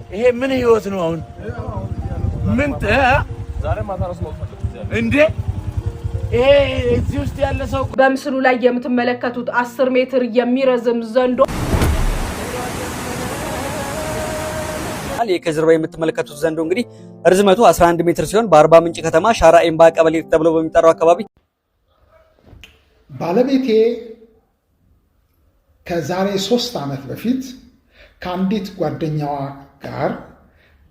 ይሄ ምን ህይወት ነው አሁን? ምን ዛሬ ማታረስ ነው እንዴ? ይሄ እዚህ ውስጥ ያለ ሰው በምስሉ ላይ የምትመለከቱት 10 ሜትር የሚረዝም ዘንዶ ከጀርባ የምትመለከቱት ዘንዶ እንግዲህ ርዝመቱ 11 ሜትር ሲሆን በአርባ ምንጭ ከተማ ሻራ ኤምባ ቀበሌ ተብሎ በሚጠራው አካባቢ ባለቤቴ ከዛሬ 3 ዓመት በፊት ከአንዲት ጓደኛዋ ጋር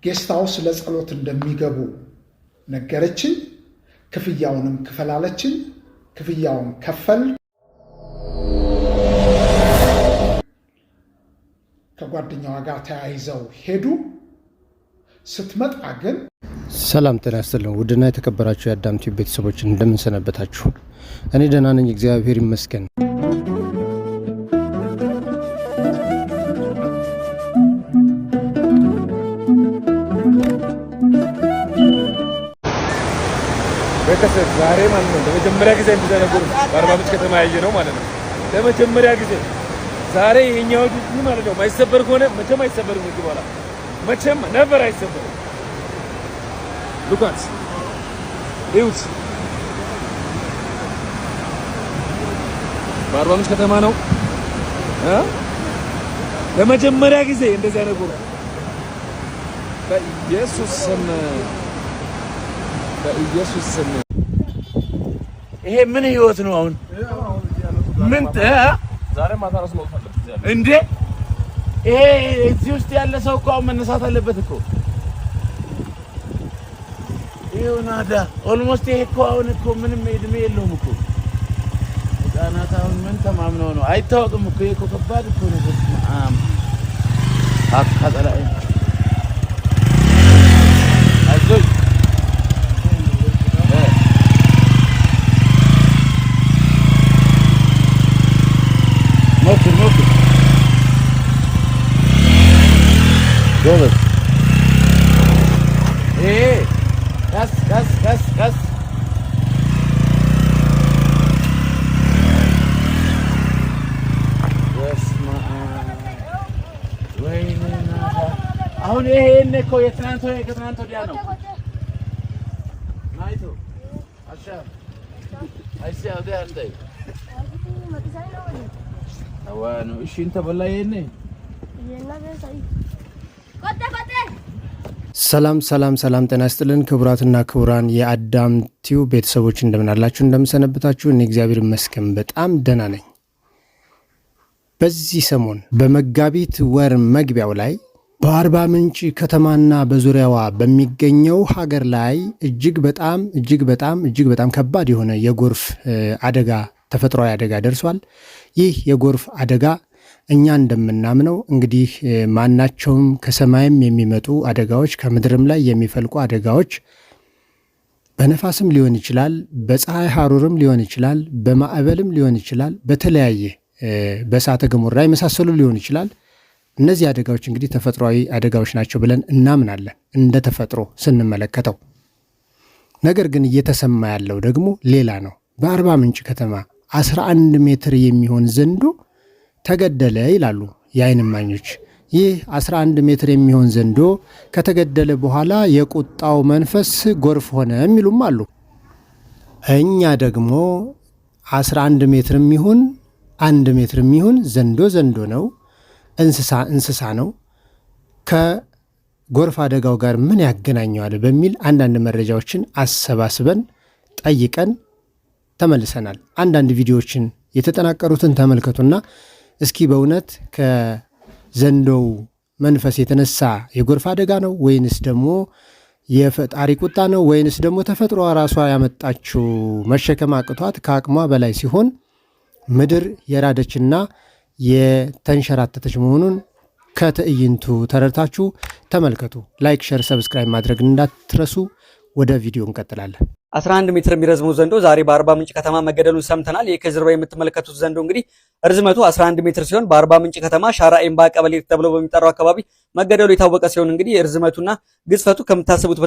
ጌስት ሃውስ ለጸሎት እንደሚገቡ ነገረችኝ። ክፍያውንም ክፈላለችኝ። ክፍያውን ከፈል ከጓደኛዋ ጋር ተያይዘው ሄዱ። ስትመጣ ግን ሰላም ጤና ይስጥልኝ። ውድና የተከበራችሁ የአዳም ቲዩብ ቤተሰቦች እንደምን ሰነበታችሁ? እኔ ደህና ነኝ፣ እግዚአብሔር ይመስገን። ቤተሰብ ዛሬ ማለት ነው ለመጀመሪያ ጊዜ እንደተነገሩ በአርባ ምንጭ ከተማ ያየ ነው ማለት ነው። ለመጀመሪያ ጊዜ ዛሬ የኛው ዲስ ማለት ነው ማይሰበር ከሆነ መቼም አይሰበርም። እዚህ በኋላ መቼም ነበር አይሰበርም። ሉካስ ይውስ በአርባ ምንጭ ከተማ ነው ለመጀመሪያ ጊዜ እንደዛ ነገሩ። በኢየሱስ ስም ይሄ ምን ህይወት ነው አሁን? ምን ዛሬ ማታረስ ነው እንዴ? ይሄ እዚህ ውስጥ ያለ ሰው እኮ መነሳት አለበት እኮ። ይሁናዳ ኦልሞስት ይሄ እኮ አሁን እኮ ምንም እድሜ የለውም እኮ። ህፃናት አሁን ምን ተማምነው ነው አይታወቅም እኮ። ይሄ እኮ ከባድ እኮ ነው። በስመአብ አካጠላይ አይዞህ ሞክር ጎበዝ። ቀስ ወይኔ ናታ። አሁን ይሄን እኮ ከትናንት ወዲያ ነው ናይቶ አሻ አይሲ አውደ አንተ አዋኑ እሺ እንተ በላ ይሄኔ ሰላም ጤና ይስጥልን። ክቡራትና ክቡራን የአዳም ቲዩብ ቤተሰቦች እንደምን አላችሁ? እንደምን ሰነበታችሁ? እኔ እግዚአብሔር ይመስገን በጣም ደህና ነኝ። በዚህ ሰሞን በመጋቢት ወር መግቢያው ላይ በአርባ ምንጭ ከተማና በዙሪያዋ በሚገኘው ሀገር ላይ እጅግ በጣም ከባድ የሆነ የጎርፍ አደጋ ተፈጥሯዊ አደጋ ደርሷል። ይህ የጎርፍ አደጋ እኛ እንደምናምነው እንግዲህ ማናቸውም ከሰማይም የሚመጡ አደጋዎች ከምድርም ላይ የሚፈልቁ አደጋዎች በነፋስም ሊሆን ይችላል፣ በፀሐይ ሐሩርም ሊሆን ይችላል፣ በማዕበልም ሊሆን ይችላል፣ በተለያየ በእሳተ ገሞራ የመሳሰሉ ሊሆን ይችላል። እነዚህ አደጋዎች እንግዲህ ተፈጥሯዊ አደጋዎች ናቸው ብለን እናምናለን እንደ ተፈጥሮ ስንመለከተው። ነገር ግን እየተሰማ ያለው ደግሞ ሌላ ነው። በአርባ ምንጭ ከተማ 11 ሜትር የሚሆን ዘንዶ ተገደለ ይላሉ የዓይን እማኞች። ይህ 11 ሜትር የሚሆን ዘንዶ ከተገደለ በኋላ የቁጣው መንፈስ ጎርፍ ሆነ የሚሉም አሉ። እኛ ደግሞ 11 ሜትር የሚሆን 1 ሜትር የሚሆን ዘንዶ ነው፣ እንስሳ ነው፣ ከጎርፍ አደጋው ጋር ምን ያገናኘዋል በሚል አንዳንድ መረጃዎችን አሰባስበን ጠይቀን ተመልሰናል። አንዳንድ ቪዲዮዎችን የተጠናቀሩትን ተመልከቱና እስኪ በእውነት ከዘንዶው መንፈስ የተነሳ የጎርፍ አደጋ ነው ወይንስ ደግሞ የፈጣሪ ቁጣ ነው ወይንስ ደግሞ ተፈጥሮ ራሷ ያመጣችው መሸከም አቅቷት ከአቅሟ በላይ ሲሆን ምድር የራደችና የተንሸራተተች መሆኑን ከትዕይንቱ ተረድታችሁ ተመልከቱ። ላይክ፣ ሼር፣ ሰብስክራይብ ማድረግ እንዳትረሱ። ወደ ቪዲዮ እንቀጥላለን። 11 ሜትር የሚረዝመው ዘንዶ ዛሬ በአርባ ምንጭ ከተማ መገደሉን ሰምተናል። ይህ ከጀርባ የምትመለከቱት ዘንዶ እንግዲህ ርዝመቱ 11 ሜትር ሲሆን በአርባ ምንጭ ከተማ ሻራ ኤምባ ቀበሌ ተብሎ በሚጠራው አካባቢ መገደሉ የታወቀ ሲሆን እንግዲህ ርዝመቱና ግዝፈቱ ከምታስቡት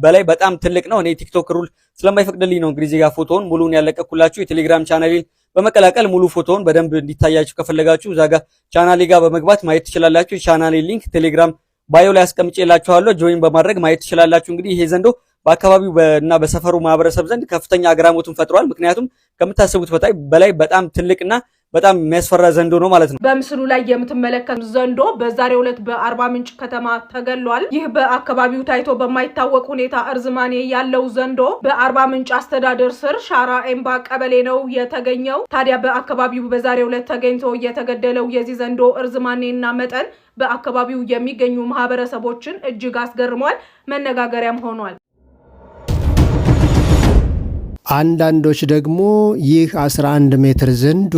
በላይ በጣም ትልቅ ነው። እኔ ቲክቶክ ሩል ስለማይፈቅድልኝ ነው እንግዲህ እዚህ ጋር ፎቶውን ሙሉውን ያለቀኩላችሁ። የቴሌግራም ቻናሌን በመቀላቀል ሙሉ ፎቶውን በደንብ እንዲታያችሁ ከፈለጋችሁ እዛ ጋር ቻናሌ ጋር በመግባት ማየት ትችላላችሁ። የቻናሌ ሊንክ ቴሌግራም ባዮ ላይ አስቀምጬላችኋለሁ። ጆይን በማድረግ ማየት ትችላላችሁ። እንግዲህ ይሄ ዘንዶ በአካባቢው እና በሰፈሩ ማህበረሰብ ዘንድ ከፍተኛ አግራሞትን ፈጥሯል። ምክንያቱም ከምታስቡት በላይ በጣም ትልቅና በጣም የሚያስፈራ ዘንዶ ነው ማለት ነው። በምስሉ ላይ የምትመለከቱት ዘንዶ በዛሬው ዕለት በአርባ ምንጭ ከተማ ተገሏል። ይህ በአካባቢው ታይቶ በማይታወቅ ሁኔታ እርዝማኔ ያለው ዘንዶ በአርባ ምንጭ አስተዳደር ስር ሻራ ኤምባ ቀበሌ ነው የተገኘው። ታዲያ በአካባቢው በዛሬው ዕለት ተገኝቶ የተገደለው የዚህ ዘንዶ እርዝማኔና መጠን በአካባቢው የሚገኙ ማህበረሰቦችን እጅግ አስገርሟል፣ መነጋገሪያም ሆኗል። አንዳንዶች ደግሞ ይህ 11 ሜትር ዘንዶ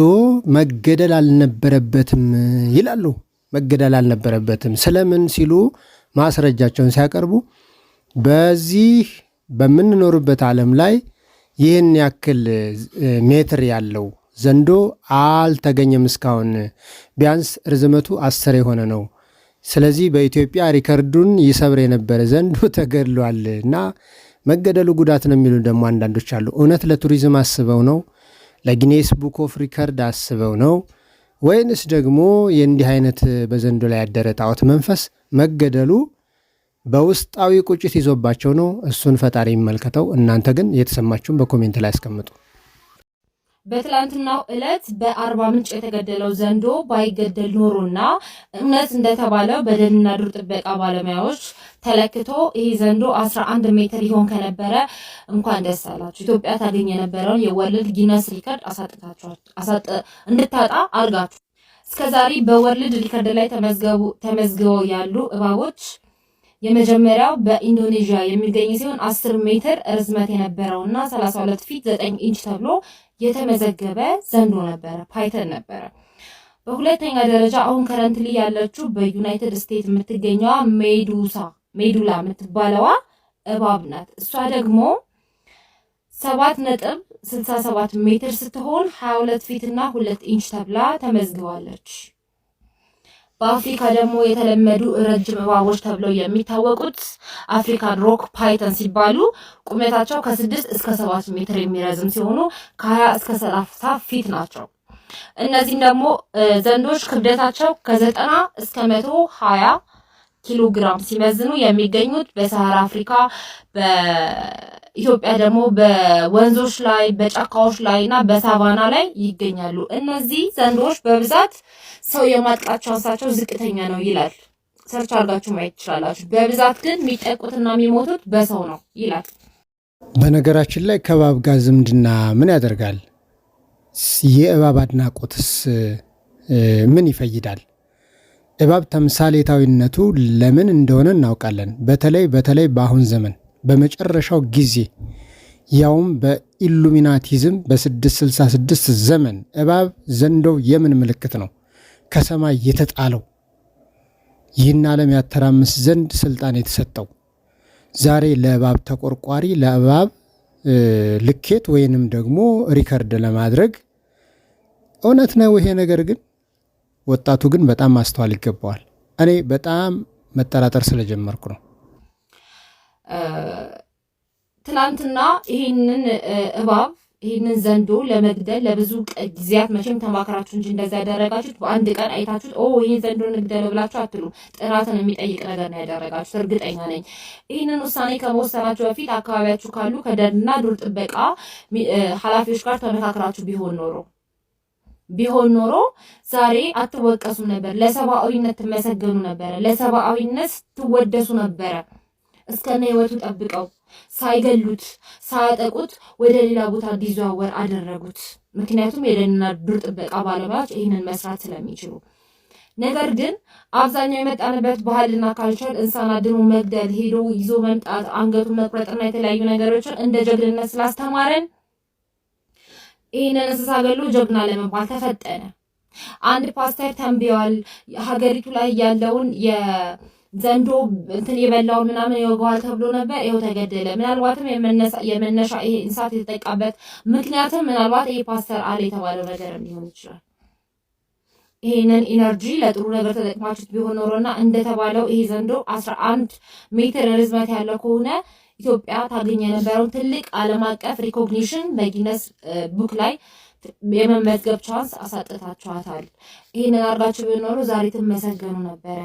መገደል አልነበረበትም ይላሉ። መገደል አልነበረበትም ስለምን ሲሉ ማስረጃቸውን ሲያቀርቡ በዚህ በምንኖርበት ዓለም ላይ ይህን ያክል ሜትር ያለው ዘንዶ አልተገኘም እስካሁን፣ ቢያንስ ርዝመቱ 10 የሆነ ነው። ስለዚህ በኢትዮጵያ ሪከርዱን ይሰብር የነበረ ዘንዶ ተገድሏል እና መገደሉ ጉዳት ነው የሚሉ ደግሞ አንዳንዶች አሉ። እውነት ለቱሪዝም አስበው ነው? ለጊኔስ ቡክ ኦፍ ሪከርድ አስበው ነው? ወይንስ ደግሞ የእንዲህ አይነት በዘንዶ ላይ ያደረ ጣዖት መንፈስ መገደሉ በውስጣዊ ቁጭት ይዞባቸው ነው? እሱን ፈጣሪ ይመልከተው። እናንተ ግን የተሰማችሁን በኮሜንት ላይ አስቀምጡ። በትላንትናው ዕለት በአርባ ምንጭ የተገደለው ዘንዶ ባይገደል ኖሮና እውነት እንደተባለው በደንና ዱር ጥበቃ ባለሙያዎች ተለክቶ ይህ ዘንዶ 11 ሜትር ይሆን ከነበረ እንኳን ደስ አላችሁ። ኢትዮጵያ ታገኝ የነበረውን የወርልድ ጊነስ ሪከርድ እንድታጣ አድርጋችሁ። እስከዛሬ በወርልድ ሪከርድ ላይ ተመዝግበው ያሉ እባቦች የመጀመሪያው በኢንዶኔዥያ የሚገኝ ሲሆን 10 ሜትር ርዝመት የነበረውና 32 ፊት 9 ኢንች ተብሎ የተመዘገበ ዘንዶ ነበረ፣ ፓይተን ነበረ። በሁለተኛ ደረጃ አሁን ከረንትሊ ያለችው በዩናይትድ ስቴትስ የምትገኘዋ ሜዱላ የምትባለዋ እባብ ናት። እሷ ደግሞ 7.67 ሜትር ስትሆን 22 ፊት እና 2 ኢንች ተብላ ተመዝግባለች። በአፍሪካ ደግሞ የተለመዱ ረጅም እባቦች ተብለው የሚታወቁት አፍሪካን ሮክ ፓይተን ሲባሉ ቁመታቸው ከ6 እስከ 7 ሜትር የሚረዝም ሲሆኑ ከ20 እስከ 30 ፊት ናቸው። እነዚህም ደግሞ ዘንዶች ክብደታቸው ከ90 እስከ 120 ኪሎ ግራም ሲመዝኑ የሚገኙት በሰሃራ አፍሪካ፣ በኢትዮጵያ ደግሞ በወንዞች ላይ፣ በጫካዎች ላይ እና በሳቫና ላይ ይገኛሉ። እነዚህ ዘንዶች በብዛት ሰው የማጥቃት ቻንሳቸው ዝቅተኛ ነው ይላል። ሰርች አድርጋችሁ ማየት ትችላላችሁ። በብዛት ግን የሚጠቁትና የሚሞቱት በሰው ነው ይላል። በነገራችን ላይ ከእባብ ጋር ዝምድና ምን ያደርጋል? የእባብ አድናቆትስ ምን ይፈይዳል? እባብ ተምሳሌታዊነቱ ለምን እንደሆነ እናውቃለን። በተለይ በአሁን ዘመን በመጨረሻው ጊዜ ያውም በኢሉሚናቲዝም በ666 ዘመን እባብ ዘንዶው የምን ምልክት ነው? ከሰማይ የተጣለው ይህን ዓለም ያተራምስ ዘንድ ስልጣን የተሰጠው ዛሬ ለእባብ ተቆርቋሪ ለእባብ ልኬት ወይንም ደግሞ ሪከርድ ለማድረግ እውነት ነው ይሄ ነገር። ግን ወጣቱ ግን በጣም ማስተዋል ይገባዋል። እኔ በጣም መጠራጠር ስለጀመርኩ ነው። ትናንትና ይህንን እባብ ይህንን ዘንዶ ለመግደል ለብዙ ጊዜያት መቼም ተማክራችሁ እንጂ እንደዛ ያደረጋችሁት በአንድ ቀን አይታችሁት ይህን ዘንዶ እንግደለው ብላችሁ አትሉም። ጥናትን የሚጠይቅ ነገር ነው ያደረጋችሁት። እርግጠኛ ነኝ ይህንን ውሳኔ ከመወሰናችሁ በፊት አካባቢያችሁ ካሉ ከደንና ዱር ጥበቃ ኃላፊዎች ጋር ተመካክራችሁ ቢሆን ኖሮ ዛሬ አትወቀሱም ነበር። ለሰብአዊነት ትመሰገኑ ነበረ። ለሰብአዊነት ትወደሱ ነበረ። እስከነ ህይወቱ ጠብቀው ሳይገሉት ሳያጠቁት ወደ ሌላ ቦታ እንዲዘዋወር አደረጉት። ምክንያቱም የደንና ዱር ጥበቃ ባለሙያዎች ይህንን መስራት ስለሚችሉ። ነገር ግን አብዛኛው የመጣንበት ባህልና ካልቸር እንስሳን አድኖ መግደል፣ ሄዶ ይዞ መምጣት፣ አንገቱን መቁረጥና የተለያዩ ነገሮችን እንደ ጀግንነት ስላስተማረን ይህንን እንስሳ ገሎ ጀግና ለመባል ተፈጠነ። አንድ ፓስተር ተንብየዋል። ሀገሪቱ ላይ ያለውን ዘንዶ እንትን የበላው ምናምን ይወጋዋል ተብሎ ነበር። ይኸው ተገደለ። ምናልባትም የመነሻ ይሄ እንስሳት የተጠቃበት ምክንያትም ምናልባት ይሄ ፓስተር አለ የተባለው ነገር ሊሆን ይችላል። ይሄንን ኢነርጂ ለጥሩ ነገር ተጠቅማችሁት ቢሆን ኖሮና እንደተባለው ይሄ ዘንዶ 11 ሜትር ርዝመት ያለው ከሆነ ኢትዮጵያ ታገኝ የነበረውን ትልቅ ዓለም አቀፍ ሪኮግኒሽን በጊነስ ቡክ ላይ የመመዝገብ ቻንስ አሳጥታችኋታል። ይሄንን አድርጋችሁ ቢሆን ኖሮ ዛሬ ትመሰገኑ ነበረ።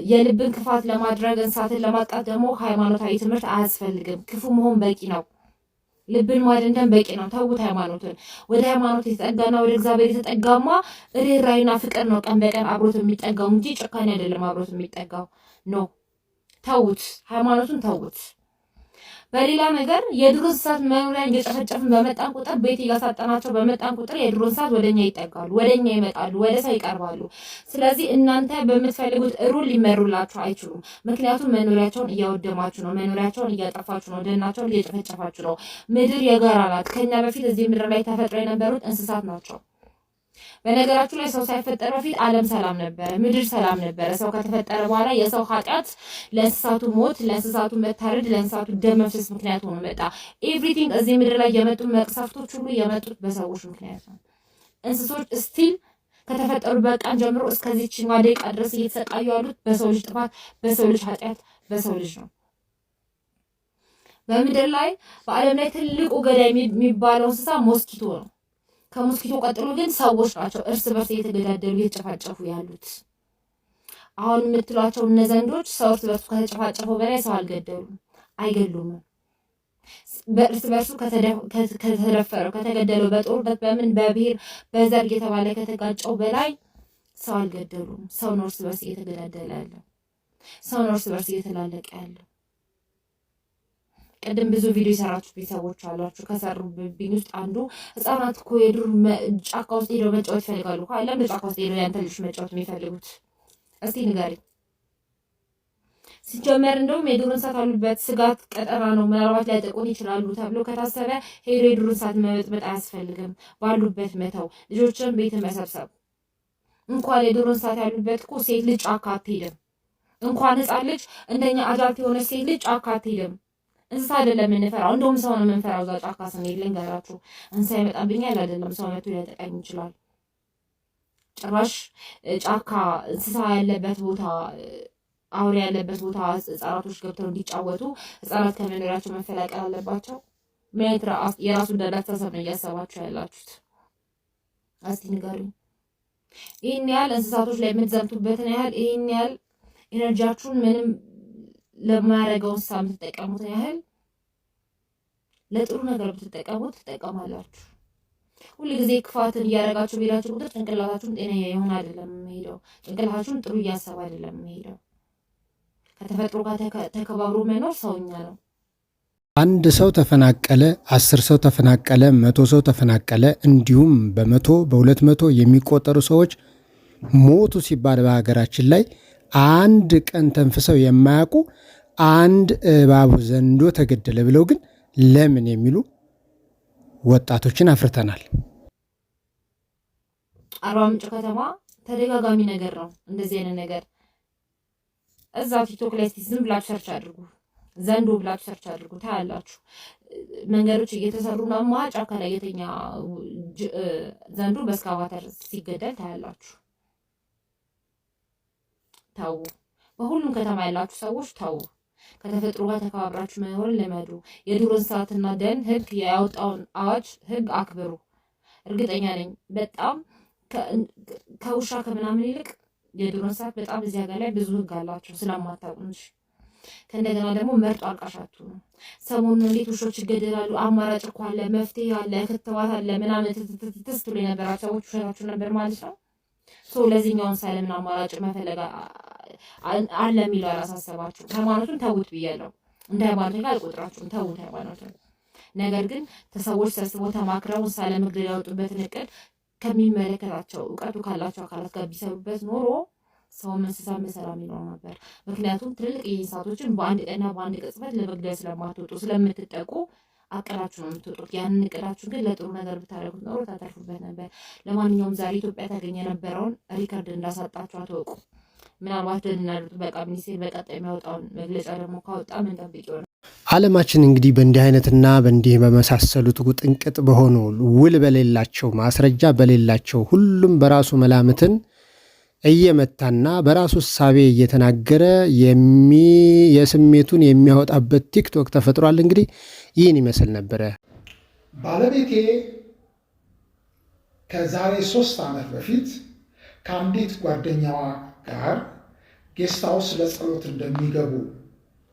የልብን ክፋት ለማድረግ እንስሳትን ለማጥቃት ደግሞ ሃይማኖታዊ ትምህርት አያስፈልግም። ክፉ መሆን በቂ ነው። ልብን ማደንደን በቂ ነው። ተውት ሃይማኖትን። ወደ ሃይማኖት የተጠጋና ወደ እግዚአብሔር የተጠጋማ ርኅራኄና ፍቅር ነው ቀን በቀን አብሮት የሚጠጋው እንጂ ጭካኔ አይደለም አብሮት የሚጠጋው ኖ። ተውት፣ ሃይማኖቱን ተውት። በሌላ ነገር የዱር እንስሳት መኖሪያን እየጨፈጨፍን በመጣን ቁጥር ቤት እያሳጠናቸው በመጣን ቁጥር የዱር እንስሳት ወደኛ ይጠጋሉ፣ ወደኛ ይመጣሉ፣ ወደ ሰው ይቀርባሉ። ስለዚህ እናንተ በምትፈልጉት ሩል ሊመሩላችሁ አይችሉም። ምክንያቱም መኖሪያቸውን እያወደማችሁ ነው፣ መኖሪያቸውን እያጠፋችሁ ነው፣ ደናቸውን እየጨፈጨፋችሁ ነው። ምድር የጋራ ናት። ከኛ በፊት እዚህ ምድር ላይ ተፈጥሮ የነበሩት እንስሳት ናቸው። በነገራችሁ ላይ ሰው ሳይፈጠር በፊት ዓለም ሰላም ነበረ፣ ምድር ሰላም ነበረ። ሰው ከተፈጠረ በኋላ የሰው ኃጢአት ለእንስሳቱ ሞት፣ ለእንስሳቱ መታረድ፣ ለእንስሳቱ ደም መፍሰስ ምክንያት ሆኖ መጣ። ኤቭሪቲንግ እዚህ ምድር ላይ የመጡ መቅሰፍቶች ሁሉ የመጡት በሰዎች ምክንያት ነው። እንስሶች ስቲል ከተፈጠሩበት ቀን ጀምሮ እስከዚህች ደቂቃ ድረስ እየተሰቃዩ ያሉት በሰው ልጅ ጥፋት፣ በሰው ልጅ ኃጢአት፣ በሰው ልጅ ነው። በምድር ላይ በዓለም ላይ ትልቁ ገዳይ የሚባለው እንስሳ ሞስኪቶ ነው። ከሞስኪቶ ቀጥሎ ግን ሰዎች ናቸው እርስ በርስ እየተገዳደሉ እየተጨፋጨፉ ያሉት። አሁን የምትሏቸው እነ ዘንዶች ሰው እርስ በርሱ ከተጨፋጨፈው በላይ ሰው አልገደሉም፣ አይገሉም። በእርስ በርሱ ከተደፈረው ከተገደለው በጦርነት በምን በብሔር በዘር እየተባለ ከተጋጨው በላይ ሰው አልገደሉም። ሰው ነው እርስ በርስ እየተገዳደለ ያለው፣ ሰው ነው እርስ በርስ እየተላለቀ ያለው። ቀደም ብዙ ቪዲዮ የሰራችሁ ቤተሰቦች አሏችሁ። ከሰሩብኝ ውስጥ አንዱ ህፃናት እኮ የዱር ጫካ ውስጥ ሄደው መጫወት ይፈልጋሉ። ለምን ጫካ ውስጥ ሄደው ያንተ ልጅ መጫወት የሚፈልጉት? እስቲ ንገሪኝ። ሲጀመር እንደውም የዱር እንስሳት አሉበት ስጋት ቀጠና ነው፣ ምናልባት ሊያጠቁን ይችላሉ ተብሎ ከታሰበ ሄዶ የዱር እንስሳት መበጥበጥ አያስፈልግም። ባሉበት መተው፣ ልጆችን ቤት መሰብሰብ። እንኳን የዱር እንስሳት ያሉበት እኮ ሴት ልጅ ጫካ አትሄድም። እንኳን ህፃን ልጅ እንደኛ አዳልት የሆነች ሴት ልጅ ጫካ አትሄድም። እንስሳ አይደለም የምንፈራው፣ እንደውም ሰው ነው የምንፈራው። እዛ ጫካ ስንሄድ ልንገራችሁ፣ እንስሳ ይመጣብኛል አይደለም ሰው መቶ ሊያጠቃኝ ይችላል። ጭራሽ ጫካ እንስሳ ያለበት ቦታ፣ አውሬ ያለበት ቦታ ህጻናቶች ገብተው እንዲጫወቱ ህጻናት ከመኖሪያቸው መፈላቀል አለባቸው። ምን አይነት የራሱ እንዳዳተሰብ ነው እያሰባችሁ ያላችሁት? እስቲ ንገሩኝ። ይህን ያህል እንስሳቶች ላይ የምትዘምቱበትን ያህል ይህን ያህል ኤነርጂያችሁን ምንም ለማያረገው እንስሳ የምትጠቀሙትን ያህል ለጥሩ ነገር ብትጠቀሙት ትጠቀማላችሁ። ሁሉ ጊዜ ክፋትን እያደረጋችሁ ቢላችሁ ቁጥር ጭንቅላታችሁም ጤነኛ የሆነ አይደለም የሚሄደው። ጭንቅላታችሁም ጥሩ እያሰብ አይደለም የሚሄደው። ከተፈጥሮ ጋር ተከባብሮ መኖር ሰውኛ ነው። አንድ ሰው ተፈናቀለ፣ 10 ሰው ተፈናቀለ፣ 100 ሰው ተፈናቀለ፣ እንዲሁም በ100 በ200 የሚቆጠሩ ሰዎች ሞቱ ሲባል በሀገራችን ላይ አንድ ቀን ተንፍሰው የማያውቁ አንድ እባቡ ዘንዶ ተገደለ ብለው ግን ለምን የሚሉ ወጣቶችን አፍርተናል። አርባ ምንጭ ከተማ ተደጋጋሚ ነገር ነው እንደዚህ አይነት ነገር። እዛ ቲክቶክ ላይ ዝም ብላችሁ ሰርች አድርጉ፣ ዘንዶ ብላችሁ ሰርች አድርጉ፣ ታያላችሁ። መንገዶች እየተሰሩ ነው። ጫካ ላይ የተኛ ዘንዶ በእስካቫተር ሲገደል ታያላችሁ። ተው፣ በሁሉም ከተማ ያላችሁ ሰዎች ተው። ከተፈጥሮ ጋር ተከባብራችሁ መኖርን ልመዱ። የዱር እንስሳትና ደን ህግ ያወጣውን አዋጅ ህግ አክብሩ። እርግጠኛ ነኝ በጣም ከውሻ ከምናምን ይልቅ የዱር እንስሳት በጣም እዚህ ሀገር ላይ ብዙ ህግ አላቸው ስለማታውቁ እንጂ። ከእንደገና ደግሞ መርጦ አልቃሻችሁ ነው። ሰሞኑን እንዴት ውሾች ይገደላሉ፣ አማራጭ እኮ አለ፣ መፍትሄ አለ፣ ክትባት አለ ምናምን ትስትሉ የነበራቸው ሰዎች ውሸታችሁ ነበር ማለት ነው። ለዚህኛውን ሳለምን አማራጭ መፈለግ አለ የሚለው አላሳሰባችሁ። ሃይማኖቱን ተውት ብያለሁ። እንደ ሃይማኖት ጋር አልቆጥራችሁም። ተውት ሃይማኖትን። ነገር ግን ተሰዎች ሰብስበው ተማክረው ሳለ መግደል ያወጡበትን እቅድ ከሚመለከታቸው እውቀቱ ካላቸው አካላት ጋር ቢሰሩበት ኖሮ ሰው እንስሳን በሰላም ይኖር ነበር። ምክንያቱም ትልልቅ እንስሳቶችን በአንድ ቀንና በአንድ ቅጽበት ለመግደል ስለማትወጡ ስለምትጠቁ አቅዳችሁ ነው የምትወጡት። ያንን እቅዳችሁ ግን ለጥሩ ነገር ብታደርጉት ኖሮ ታተርፉበት ነበር። ለማንኛውም ዛሬ ኢትዮጵያ ታገኘ የነበረውን ሪከርድ እንዳሳጣችሁ አትወቁ። ምናልባት ደህንና ጥበቃ ሚኒስቴር በቀጣይ የሚያወጣውን መግለጫ ደግሞ ካወጣ ምን ጠብቅ ይሆናል። ዓለማችን እንግዲህ በእንዲህ አይነትና በእንዲህ በመሳሰሉት ውጥንቅጥ በሆኑ ውል በሌላቸው ማስረጃ በሌላቸው ሁሉም በራሱ መላምትን እየመታና በራሱ እሳቤ እየተናገረ የስሜቱን የሚያወጣበት ቲክቶክ ተፈጥሯል። እንግዲህ ይህን ይመስል ነበረ። ባለቤቴ ከዛሬ 3 ዓመት በፊት ከአንዲት ጓደኛዋ ጋር ጌስት ሃውስ ለጸሎት እንደሚገቡ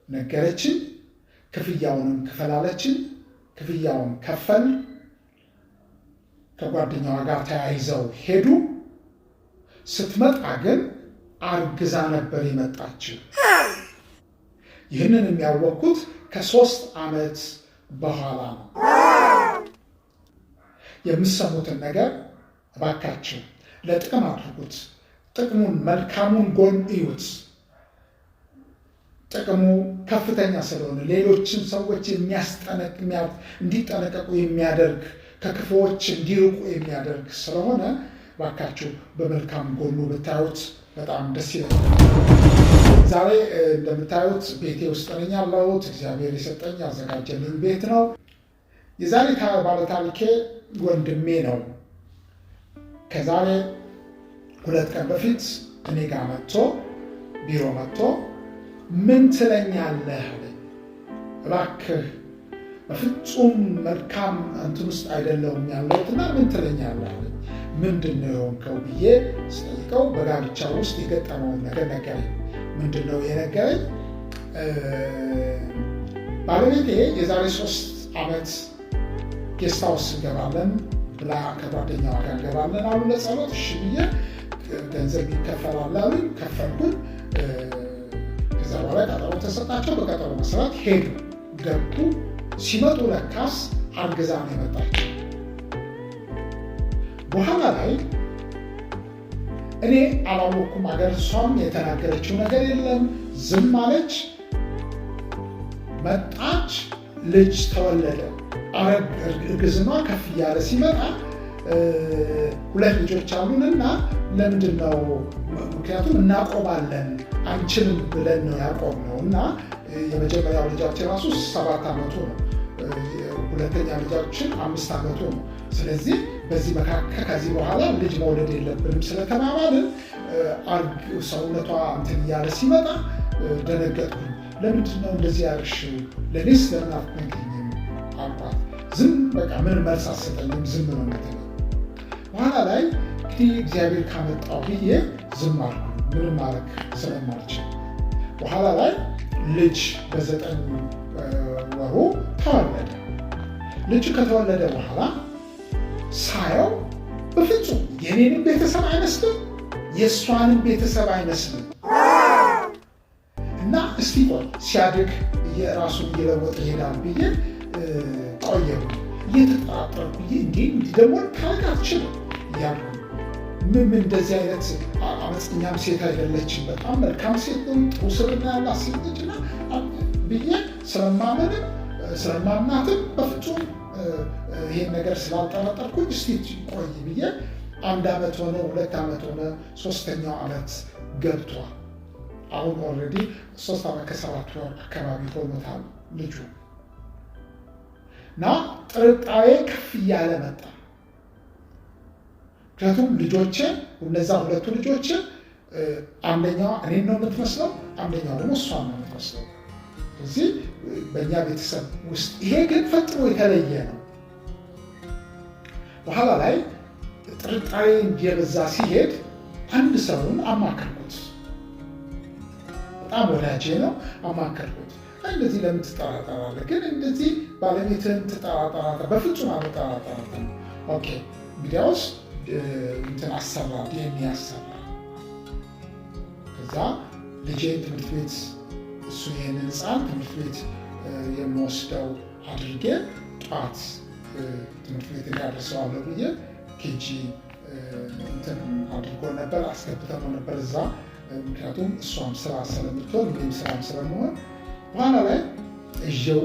ነገረችን። ክፍያውንም ክፈላለችን። ክፍያውን ከፈል። ከጓደኛዋ ጋር ተያይዘው ሄዱ። ስትመጣ ግን አርግዛ ነበር የመጣችው። ይህንን የሚያወቅኩት ከ3 ዓመት በኋላ ነው። የምትሰሙትን ነገር እባካችሁ ለጥቅም አድርጉት። ጥቅሙን መልካሙን ጎን እዩት። ጥቅሙ ከፍተኛ ስለሆነ ሌሎችን ሰዎች እንዲጠነቀቁ የሚያደርግ ከክፉዎች እንዲርቁ የሚያደርግ ስለሆነ እባካችሁ በመልካም ጎኑ ብታዩት በጣም ደስ ይላል። ዛሬ እንደምታዩት ቤቴ ውስጥ ነኝ ያለሁት። እግዚአብሔር የሰጠኝ ያዘጋጀልኝ ቤት ነው። የዛሬ ባለታሪኬ ወንድሜ ነው። ከዛሬ 2 ቀን በፊት እኔ ጋር መጥቶ ቢሮ መጥቶ ምን ትለኛለህ አለኝ። እባክህ በፍጹም መልካም እንትን ውስጥ አይደለሁም ያለሁትና ምን ትለኛለህ አለኝ። ምንድን ነው የሆንከው ብዬ ስጠይቀው በጋብቻ ውስጥ የገጠመውን ነገር ነገረኝ። ምንድን ነው የነገረኝ? ባለቤቴ የዛሬ 3 ዓመት ጌስት ሃውስ እንገባለን ብላ ከጓደኛዋ ጋር እንገባለን አሉ ለጸሎት። እሺ ብዬ ገንዘብ ይከፈላል አሉኝ። ከፈልኩኝ። ከዛ በኋላ ቀጠሮ ተሰጣቸው። በቀጠሮ መሰረት ሄዱ፣ ገቡ። ሲመጡ ለካስ አርግዛ ነው የመጣችው። በኋላ ላይ እኔ አላወኩም። እሷም የተናገረችው ነገር የለም፣ ዝም አለች። መጣች፣ ልጅ ተወለደ። እርግዝኗ ከፍ እያለ ሲመጣ 2 ልጆች አሉን እና ለምንድን ነው ምክንያቱም እናቆማለን አንችልም ብለን ነው ያቆምነው እና የመጀመሪያው ልጃችን ራሱ 7 ዓመቱ ነው። ሁለተኛ ልጃችን 5 ዓመቱ ነው። ስለዚህ በዚህ መካከል ከዚህ በኋላ ልጅ መውለድ የለብንም ስለተባባልን ሰውነቷ እንትን እያለ ሲመጣ ደነገጥኩኝ። ለምንድን ነው እንደዚህ ያልሽው? ለእኔስ ለምን አትነግሪኝም አልኳት። ዝም በቃ ምን መልስ አትሰጠኝም፣ ዝም ነው የምትለኝ። በኋላ ላይ እንግዲህ እግዚአብሔር ካመጣው ብዬ ዝም አልኩ፣ ምንም ማድረግ ስለማልችል። በኋላ ላይ ልጅ በ9 ወሩ ተወለደ። ልጅ ከተወለደ በኋላ ሳየው በፍጹም የኔንም ቤተሰብ አይመስልም፣ የእሷንም ቤተሰብ አይመስልም እና እስቲ ቆይ ሲያድግ ራሱን እየለወጠ ይሄዳል ብዬ ቆየሁ። እየተጠራጠርኩ እንዲህ ደግሞ ካረግ አትችልም እያልኩ ምን እንደዚህ አይነት አመፀኛም ሴት አይደለችም፣ በጣም መልካም ሴት ነው፣ ጥሩ ስብዕና ያላት ሴት ነች እና ብዬ ስለማመንም ስለማምናትም በፍጹም ይሄን ነገር ስላልጠረጠርኩኝ እስቲ ቆይ ብዬ 1 ዓመት ሆነ፣ 2 ዓመት ሆነ፣ 3ኛው ዓመት ገብቷል። አሁን ኦልሬዲ 3 ዓመት ከ7 ወር አካባቢ ሆኖታል ልጁ እና ጥርጣሬ ከፍ እያለ መጣ። ምክንያቱም ልጆቼ እነዛ 2 ልጆቼ አንደኛዋ እኔን ነው የምትመስለው፣ አንደኛው ደግሞ እሷን ነው የምትመስለው። ስለዚህ በእኛ ቤተሰብ ውስጥ ይሄ ግን ፈጥሮ የተለየ ነው። በኋላ ላይ ጥርጣሬ እየበዛ ሲሄድ አንድ ሰውን አማከርኩት። በጣም ወዳጄ ነው። አማከርኩት። እንደዚህ ለምን ትጠራጠራለህ? ግን እንደዚህ ባለቤትህን ትጠራጠራለህ? በፍጹም አልጠራጠራትም። ኦኬ እንግዲያውስ እንትን አሰራ፣ ዲኤንኤ አሰራ። ከዛ ልጄን ትምህርት ቤት እሱ ይህንን ህፃን ትምህርት ቤት የምወስደው አድርጌ ጠዋት ትምህርት ቤት እንዳደርሰዋለሁ ብዬ ኬጂ እንትን አድርጎ ነበር፣ አስገብተነው ነበር እዛ። ምክንያቱም እሷም ስራ ስለምትሆን እኔም ስራም ስለመሆን በኋላ ላይ እዤው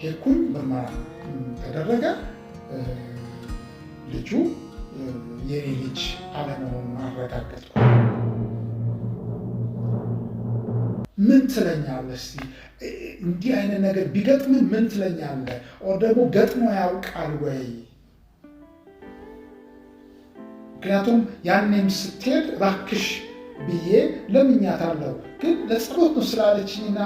ሄድኩኝ። ምርመራ ተደረገ። ልጁ የኔ ልጅ አለመሆኑን አረጋገጥኩ። ምን ትለኛለህ? እስቲ እንዲህ አይነት ነገር ቢገጥም ምን ትለኛለህ? ኦር ደግሞ ገጥሞ ያውቃል ወይ? ምክንያቱም ያኔም ስትሄድ እባክሽ ብዬ ለምኛታለሁ። ግን ለጸሎት ነው ስላለችኝና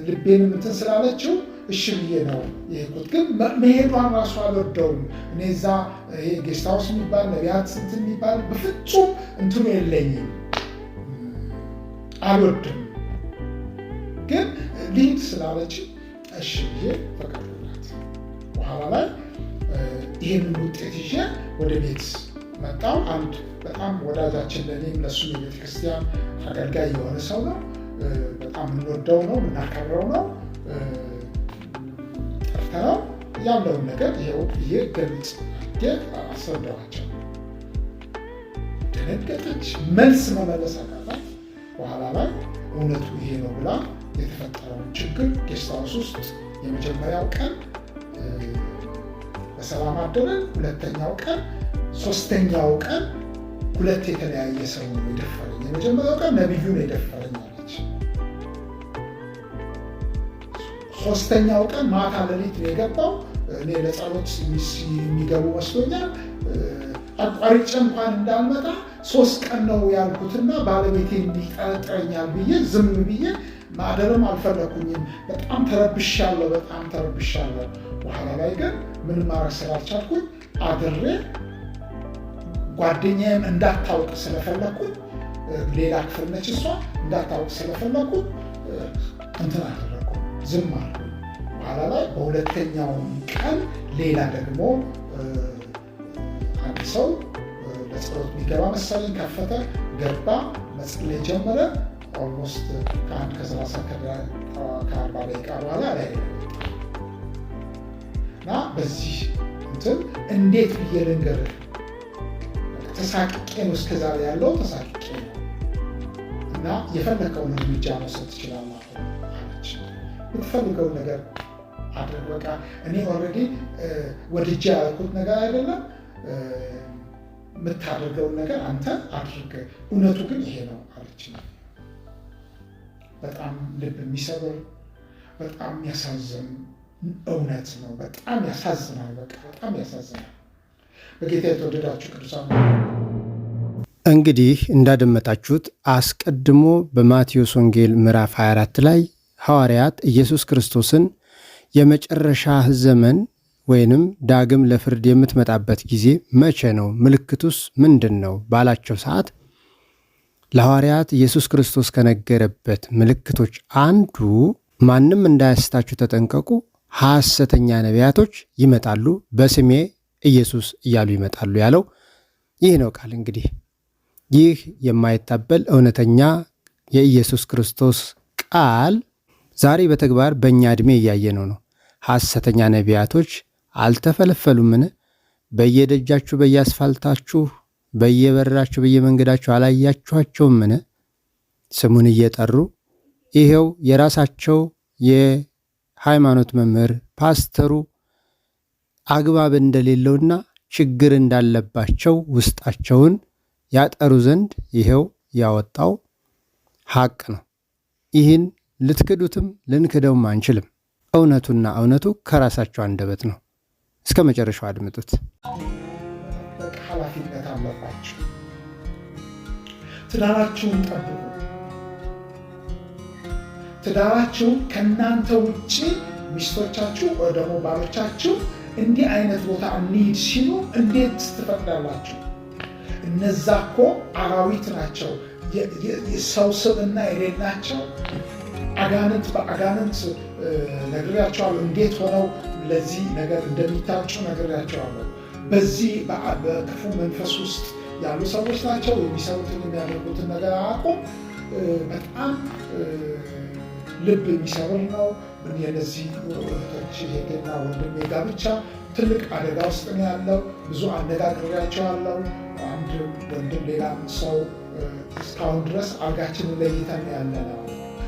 ልቤንም እንትን ስላለችው እሺ ብዬ ነው የሄድኩት። ግን መሄዷን ራሱ አልወደውም። እኔ እዛ ጌስት ሃውስ የሚባል ነቢያት እንትን የሚባል በፍጹም እንትኑ የለኝም። አልወድም ግን ልሂድ ስላለች እሺ ብዬ ፈቀድኩላት። በኋላ ላይ ይህንን ውጤት ይዤ ወደ ቤት መጣሁ። አንድ በጣም ወዳጃችን ለእኔም ለእሱ የቤተክርስቲያን አገልጋይ የሆነ ሰው ነው። በጣም የምንወደው ነው፣ የምናከብረው ነው። ጠርተነው ያለውን ነገር ይኸው ብዬ ገልጽ አስረዳኋቸው። ደነገጠች። መልስ መመለስ አቃታት። በኋላ ላይ እውነቱ ይሄ ነው ብላ የተፈጠረውን ችግር ጌስት ሃውስ ውስጥ የመጀመሪያው ቀን በሰላም አደረን። ሁለተኛው ቀን፣ ሶስተኛው ቀን ሁለት የተለያየ ሰው ነው የደፈረኝ። የመጀመሪያው ቀን ነቢዩ ነው የደፈረኝ አለች። ሶስተኛው ቀን ማታ ሌሊት ነው የገባው። እኔ ለጸሎት የሚገቡ መስሎኛል። አቋርጬ እንኳን እንዳልመጣ 3 ቀን ነው ያልኩትና ባለቤቴ እንዲጠረጥረኛል ብዬ ዝም ብዬ ማደርም አልፈለኩኝም። በጣም ተረብሻለሁ። በኋላ ላይ ግን ምንም ማድረግ ስላልቻልኩኝ አድሬ ጓደኛዬም እንዳታውቅ ስለፈለኩኝ ሌላ ክፍል ነች እሷ፣ እንዳታውቅ ስለፈለኩኝ እንትን አደረኩ፣ ዝም አልኩኝ። በኋላ ላይ በሁለተኛው ቀን ሌላ ደግሞ አንድ ሰው ለጸሎት የሚገባ መሰለኝ ከፈተ፣ ገባ፣ መጸለይ ጀመረ። ኦልሞስት ከአንድ ከ30 ከ40 ደቂቃ በኋላ ላይ እና በዚህ እንትን እንዴት ብዬ ልንገርህ፣ ተሳቅቄ ነው እስከዛሬ ያለው ተሳቅቄ ነው እና የፈለከውን እርምጃ መውሰድ ትችላለህ አለች። የምትፈልገውን ነገር አድርግ፣ በቃ እኔ ኦልሬዲ ወድጄ ያልኩት ነገር አይደለም፣ የምታደርገውን ነገር አንተ አድርግ፣ እውነቱ ግን ይሄ ነው አለች። በጣም ልብ የሚሰብር በጣም ያሳዝን እውነት ነው። በጣም ያሳዝናል። በቃ በጣም ያሳዝናል። በጌታ የተወደዳችሁ ቅዱሳን እንግዲህ እንዳደመጣችሁት አስቀድሞ በማቴዎስ ወንጌል ምዕራፍ 24 ላይ ሐዋርያት ኢየሱስ ክርስቶስን የመጨረሻ ዘመን ወይንም ዳግም ለፍርድ የምትመጣበት ጊዜ መቼ ነው? ምልክቱስ ምንድን ነው? ባላቸው ሰዓት ለሐዋርያት ኢየሱስ ክርስቶስ ከነገረበት ምልክቶች አንዱ ማንም እንዳያስታችሁ ተጠንቀቁ፣ ሐሰተኛ ነቢያቶች ይመጣሉ፣ በስሜ ኢየሱስ እያሉ ይመጣሉ ያለው ይህ ነው ቃል። እንግዲህ ይህ የማይታበል እውነተኛ የኢየሱስ ክርስቶስ ቃል ዛሬ በተግባር በእኛ ዕድሜ እያየነው ነው። ሐሰተኛ ነቢያቶች አልተፈለፈሉምን? በየደጃችሁ በየአስፋልታችሁ በየበራችሁ በየመንገዳችሁ አላያችኋቸውምን? ስሙን እየጠሩ ይሄው የራሳቸው የሃይማኖት መምህር ፓስተሩ አግባብ እንደሌለውና ችግር እንዳለባቸው ውስጣቸውን ያጠሩ ዘንድ ይሄው ያወጣው ሐቅ ነው። ይህን ልትክዱትም ልንክደውም አንችልም። እውነቱና እውነቱ ከራሳቸው አንደበት ነው። እስከ መጨረሻው አድምጡት። ኃላፊነት አለባችሁ። ትዳራችሁን ጠብቁ። ትዳራችሁን ከእናንተ ውጭ ሚስቶቻችሁ ወይ ደግሞ ባሎቻችሁ እንዲህ አይነት ቦታ እንሂድ ሲሉ እንዴት ትፈቅዳላችሁ? እነዛ እኮ አራዊት ናቸው፣ የሰው ስብዕና የሌላቸው አጋንንት በአጋንንት ነግሬያቸዋለሁ። እንዴት ሆነው ለዚህ ነገር እንደሚታጩ ነግሬያቸዋለሁ። በዚህ በክፉ መንፈስ ውስጥ ያሉ ሰዎች ናቸው። የሚሰሩትን የሚያደርጉትን ነገር አያውቁም። በጣም ልብ የሚሰብር ነው። የነዚህ እህቶች ሄድና ወንድሜ ጋብቻ ትልቅ አደጋ ውስጥ ነው ያለው። ብዙ አነጋግሬያቸዋለሁ። አንድ ወንድም ሌላ ሰው እስካሁን ድረስ አልጋችንን ለይተን ያለ ነው።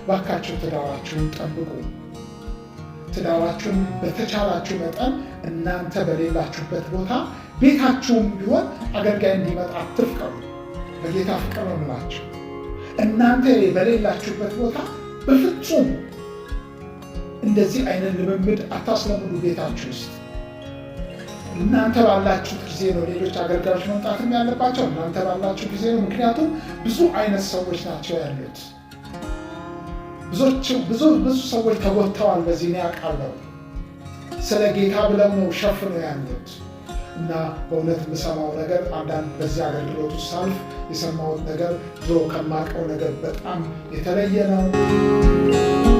ባካችሁ ትዳራችሁን ጠብቁ። ትዳራችሁን በተቻላችሁ መጠን እናንተ በሌላችሁበት ቦታ ቤታችሁም ቢሆን አገልጋይ እንዲመጣ አትፍቀዱ። በጌታ ፍቅር ነው የምላችሁ። እናንተ በሌላችሁበት ቦታ በፍጹም እንደዚህ አይነት ልምምድ አታስለምዱ ቤታችሁ ውስጥ። እናንተ ባላችሁት ጊዜ ነው ሌሎች አገልጋዮች መምጣትም ያለባቸው። እናንተ ባላችሁ ጊዜ ነው። ምክንያቱም ብዙ አይነት ሰዎች ናቸው ያሉት። ብዙ ሰዎች ተጎድተዋል። በዚህ ነው ያውቃለሁ። ስለ ጌታ ብለው ነው ሸፍነው ያሉት። እና በእውነት የምሰማው ነገር አንዳንድ በዚህ አገልግሎት ውስጥ ሳልፍ የሰማሁት ነገር ድሮ ከማውቀው ነገር በጣም የተለየ ነው።